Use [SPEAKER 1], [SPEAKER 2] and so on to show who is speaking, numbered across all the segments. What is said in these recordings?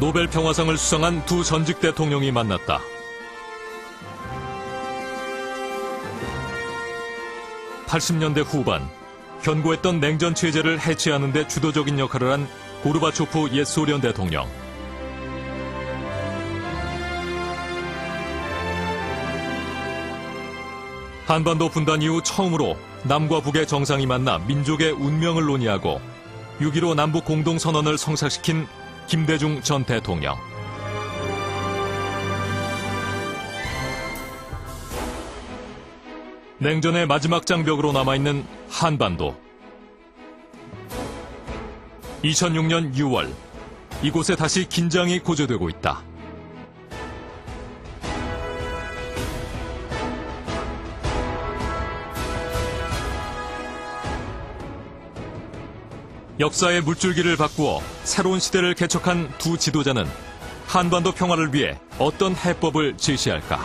[SPEAKER 1] 노벨 평화상을 수상한 두 전직 대통령이 만났다. (80년대) 후반 견고했던 냉전 체제를 해체하는 데 주도적인 역할을 한 고르바초프 옛 소련 대통령. 한반도 분단 이후 처음으로 남과 북의 정상이 만나 민족의 운명을 논의하고 6.15 남북 공동선언을 성사시킨 김대중 전 대통령. 냉전의 마지막 장벽으로 남아있는 한반도. 2006년 6월, 이곳에 다시 긴장이 고조되고 있다. 역사의 물줄기를 바꾸어 새로운 시대를 개척한 두 지도자는 한반도 평화를 위해 어떤 해법을 제시할까?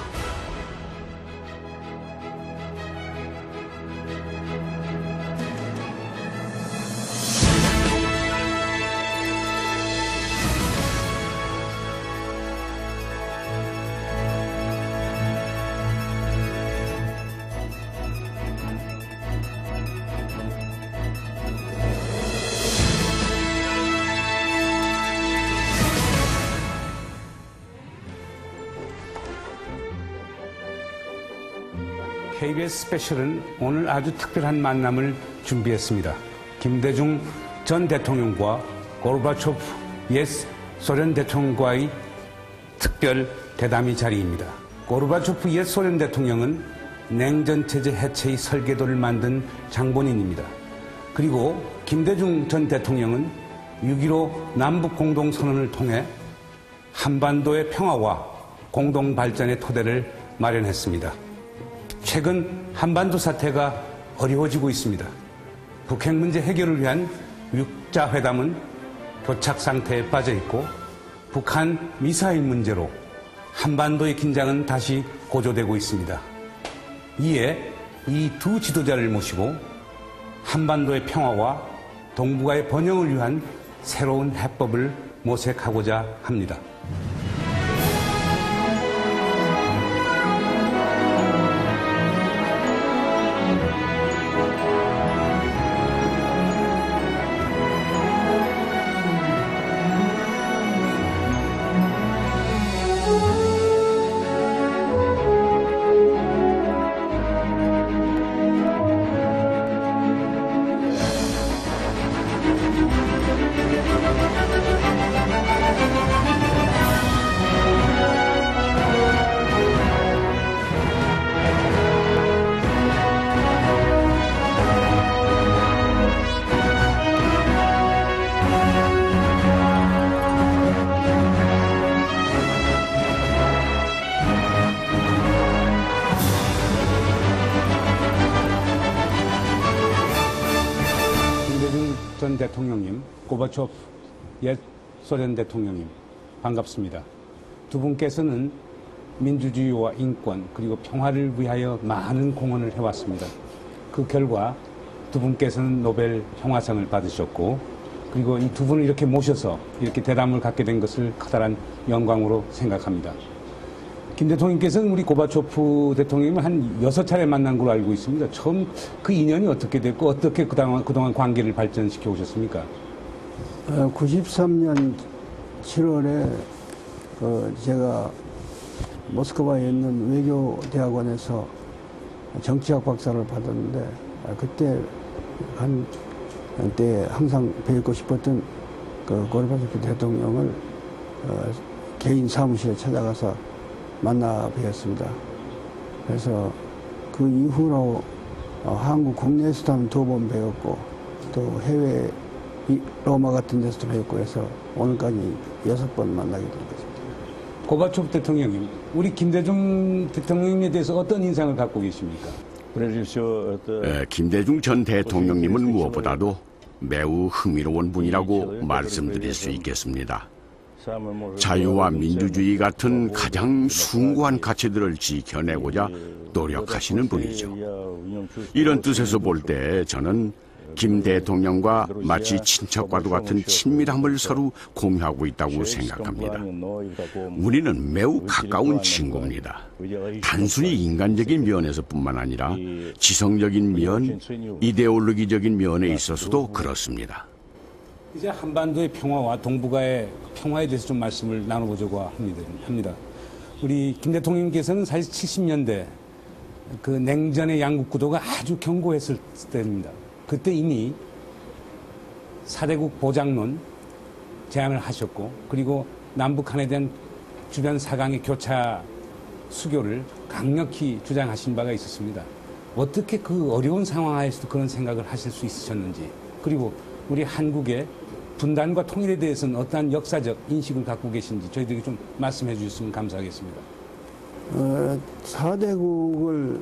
[SPEAKER 2] KBS 스페셜은 오늘 아주 특별한 만남을 준비했습니다. 김대중 전 대통령과 고르바초프 옛 소련 대통령과의 특별 대담의 자리입니다. 고르바초프 옛 소련 대통령은 냉전체제 해체의 설계도를 만든 장본인입니다. 그리고 김대중 전 대통령은 6.15 남북공동선언을 통해 한반도의 평화와 공동발전의 토대를 마련했습니다. 최근 한반도 사태가 어려워지고 있습니다. 북핵 문제 해결을 위한 6자 회담은 교착 상태에 빠져 있고 북한 미사일 문제로 한반도의 긴장은 다시 고조되고 있습니다. 이에 이 두 지도자를 모시고 한반도의 평화와 동북아의 번영을 위한 새로운 해법을 모색하고자 합니다. 전 대통령님, 고르바초프 옛 소련 대통령님, 반갑습니다. 두 분께서는 민주주의와 인권 그리고 평화를 위하여 많은 공헌을 해왔습니다. 그 결과 두 분께서는 노벨 평화상을 받으셨고 그리고 이 두 분을 이렇게 모셔서 이렇게 대담을 갖게 된 것을 커다란 영광으로 생각합니다. 김 대통령께서는 우리 고르바초프 대통령님을 한 6차례 만난 걸로 알고 있습니다. 처음 그 인연이 어떻게 됐고 어떻게 그동안 관계를 발전시켜 오셨습니까?
[SPEAKER 3] 93년 7월에 제가 모스크바에 있는 외교대학원에서 정치학 박사를 받았는데 그때 한때 항상 뵙고 싶었던 그 고르바초프 대통령을 개인 사무실에 찾아가서 만나 뵈었습니다. 그래서 그 이후로 한국 국내에서도 한 2번 배웠고 또 해외 로마 같은 데서도 배웠고 해서 오늘까지 6번 만나게 된 것입니다.
[SPEAKER 2] 고르바초프 대통령님, 우리 김대중 대통령에 대해서 어떤 인상을 갖고 계십니까?
[SPEAKER 4] 김대중 전 대통령님은 무엇보다도 매우 흥미로운 분이라고 말씀드릴 수 있겠습니다. 자유와 민주주의 같은 가장 숭고한 가치들을 지켜내고자 노력하시는 분이죠. 이런 뜻에서 볼 때 저는 김 대통령과 마치 친척과도 같은 친밀함을 서로 공유하고 있다고 생각합니다. 우리는 매우 가까운 친구입니다. 단순히 인간적인 면에서뿐만 아니라 지성적인 면, 이데올로기적인 면에 있어서도 그렇습니다.
[SPEAKER 2] 이제 한반도의 평화와 동북아의 평화에 대해서 좀 말씀을 나눠보자고 합니다. 우리 김 대통령께서는 사실 70년대 그 냉전의 양국 구도가 아주 견고했을 때입니다. 그때 이미 4대국 보장론 제안을 하셨고, 그리고 남북한에 대한 주변 4강의 교차 수교를 강력히 주장하신 바가 있었습니다. 어떻게 그 어려운 상황 하에서도 그런 생각을 하실 수 있으셨는지, 그리고 우리 한국의 분단과 통일에 대해서는 어떠한 역사적 인식을 갖고 계신지 저희들에게 좀 말씀해 주셨으면 감사하겠습니다.
[SPEAKER 3] 4대국을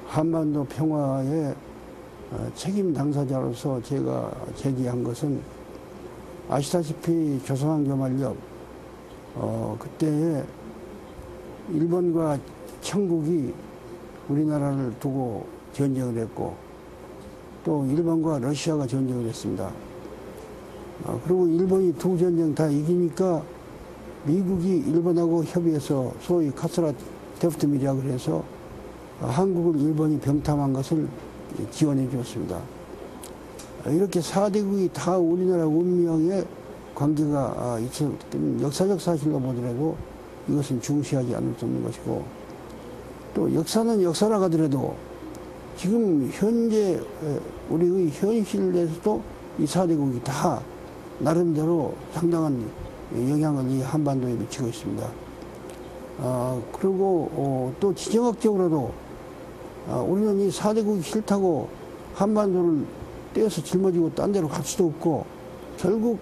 [SPEAKER 3] 한반도 평화의 책임 당사자로서 제가 제기한 것은 아시다시피 조선왕조만렵 그때에 일본과 청국이 우리나라를 두고 전쟁을 했고, 또 일본과 러시아가 전쟁을 했습니다. 그리고 일본이 두 전쟁 다 이기니까 미국이 일본하고 협의해서 소위 카스라 데프트밀이라고 해서 한국을 일본이 병탐한 것을 지원해 주었습니다. 이렇게 4대국이 다 우리나라 운명에 관계가 있었던 역사적 사실로 보더라도 이것은 중시하지 않을 수 없는 것이고, 또 역사는 역사라 하더라도 지금 현재 우리의 현실에서도 이 4대국이 다 나름대로 상당한 영향을 이 한반도에 미치고 있습니다. 그리고 또 지정학적으로도 우리는 이 4대국이 싫다고 한반도를 떼어서 짊어지고 딴 데로 갈 수도 없고, 결국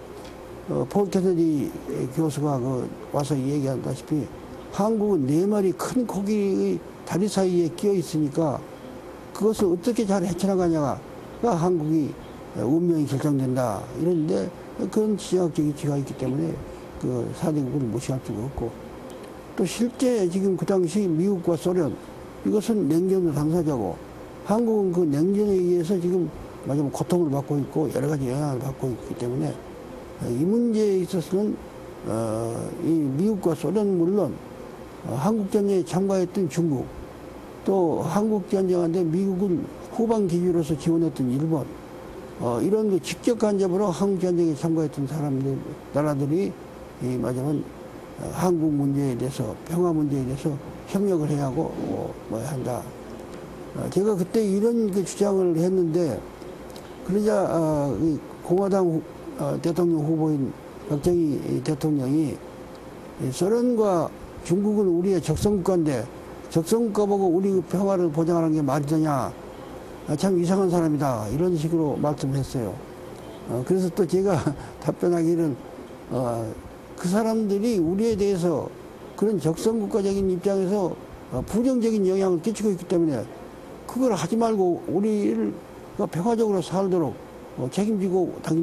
[SPEAKER 3] 폴 케네디 교수가 와서 얘기한다시피 한국은 4마리 큰 고기의 다리 사이에 끼어 있으니까 그것을 어떻게 잘 헤쳐나가냐가 한국이 운명이 결정된다 이런데, 그런 지정학적 이치가 있기 때문에 그 4대국을 무시할 수가 없고, 또 실제 지금 그 당시 미국과 소련, 이것은 냉전의 당사자고, 한국은 그 냉전에 의해서 지금 마지막 고통을 받고 있고 여러 가지 영향을 받고 있기 때문에 이 문제에 있어서는 이 미국과 소련 물론 한국전쟁에 참가했던 중국, 또 한국전쟁한테 미국을 후방 기지로서 지원했던 일본, 이런 그 직접 간접으로 한국전쟁에 참가했던 나라들이 마지막은 한국 문제에 대해서, 평화 문제에 대해서 협력을 해야 하고 한다. 제가 그때 이런 그 주장을 했는데, 그러자 공화당 대통령 후보인 박정희 대통령이 소련과 중국은 우리의 적성국가인데 적성국가 보고 우리 평화를 보장하는 게 말이 되냐, 참 이상한 사람이다, 이런 식으로 말씀했어요. 그래서 또 제가 답변하기는 그 사람들이 우리에 대해서 그런 적성국가적인 입장에서 부정적인 영향을 끼치고 있기 때문에 그걸 하지 말고 우리를 평화적으로 살도록 책임지고 당연히